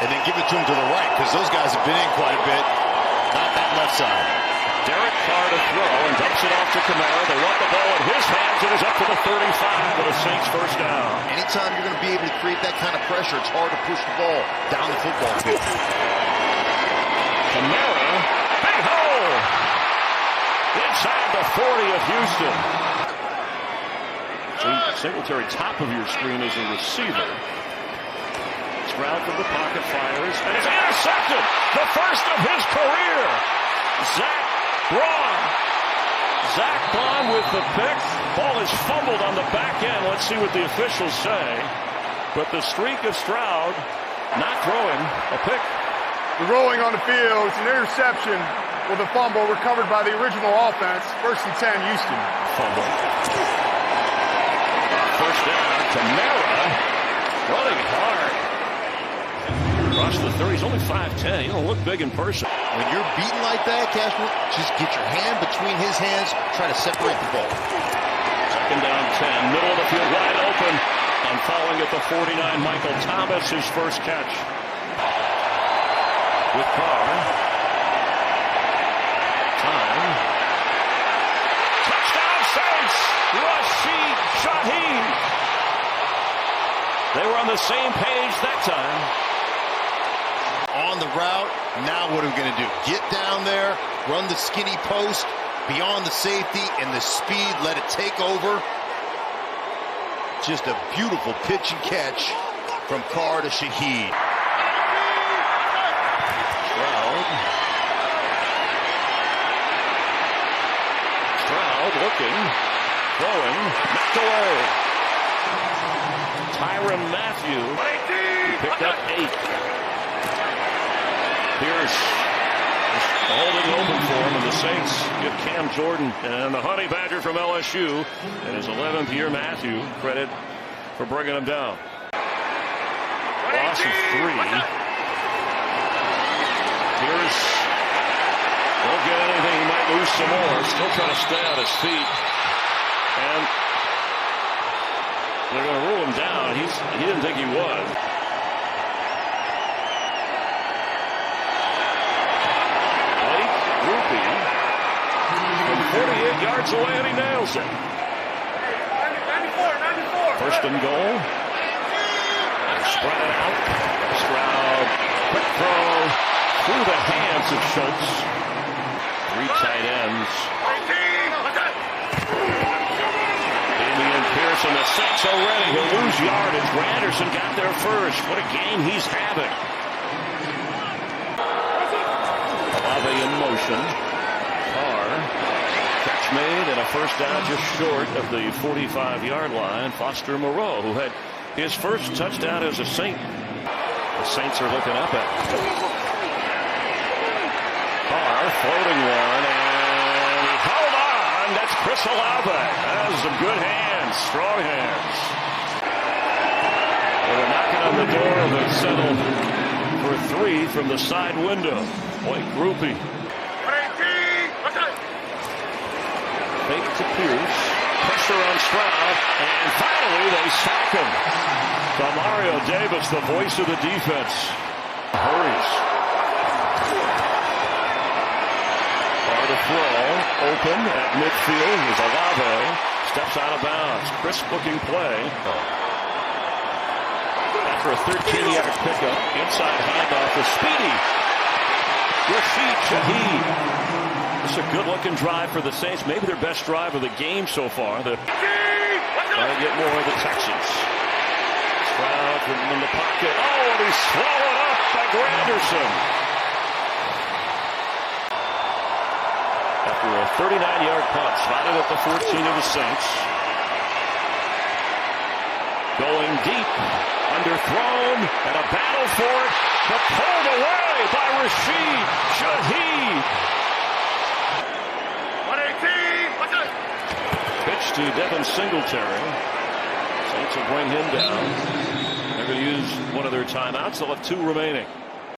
and then give it to him to the right, because those guys have been in quite a bit. Not that left side. Derek Carr to throw and dumps it off to Kamara. They want the ball in his hands. It is up to the 35 with a Saints first down. Anytime you're going to be able to create that kind of pressure, it's hard to push the ball down the football field. Kamara, big hole! Inside the 40 of Houston. Singletary, top of your screen as a receiver. Stroud from the pocket fires, and it's intercepted! The first of his career! Zach Bond with the pick. Ball is fumbled on the back end. Let's see what the officials say. But the streak of Stroud not throwing a pick. The rolling on the field. It's an interception with a fumble recovered by the original offense. 1st and 10, Houston. Fumble. First down, Kamara running hard. Across the 30, he's only 5'10". He don't look big in person. When you're beaten like that, Cashman, just get your hand between his hands, try to separate the ball. Second down 10, middle of the field, wide open. And falling at the 49, Michael Thomas, his first catch. With Carr. Time. Touchdown Saints! Rashid Shaheed. They were on the same page that time. On the route, now what are we going to do? Get down there, run the skinny post, beyond the safety, and the speed, let it take over. Just a beautiful pitch and catch from Carr to Shaheed. Stroud looking, throwing, knocked away. Tyrann Mathieu picked up 8. Pierce is holding open for him, and the Saints give Cam Jordan and the Honey Badger from LSU and his 11th year Mathieu credit for bringing him down. Loss of 3. Pierce won't get anything. He might lose some more. Still trying to stay on his feet. And they're going to rule him down. He didn't think he was. From 48 yards away, and he nails it. 1st and goal. And spread it out. Stroud, quick throw through the hands of Schultz. 3 tight ends. Damian Pierce and the Saints are ready. He'll lose yardage. Anderson got there first. What a game he's having. Olave in motion. Carr. Catch made and a first down just short of the 45-yard line. Foster Moreau, who had his first touchdown as a Saint. The Saints are looking up at him. Carr floating one, and he held on. That's Chris Olave. That was some good hands, strong hands. Well, they're knocking on the door, and they settle for 3 from the side window. Blake Grupe. Fake to Pierce, pressure on Stroud, and finally they sack him. Mario Davis, the voice of the defense, hurries. Far to throw, open at midfield is Olave, steps out of bounds. Crisp looking play. After a 13-yard pickup, inside handoff to Speedy. Rashid Shaheed. It's a good-looking drive for the Saints. Maybe their best drive of the game so far. They're trying to get more of the Texans. Stroud from in the pocket. Oh, and he's swallowed up by Granderson. After a 39-yard punt, spotted at the 14 of the Saints. Going deep, underthrown, and a battle for it, but pulled away by Rashid Shaheed. Pitch to Devin Singletary. Saints will bring him down. They're going to use one of their timeouts. They'll have 2 remaining.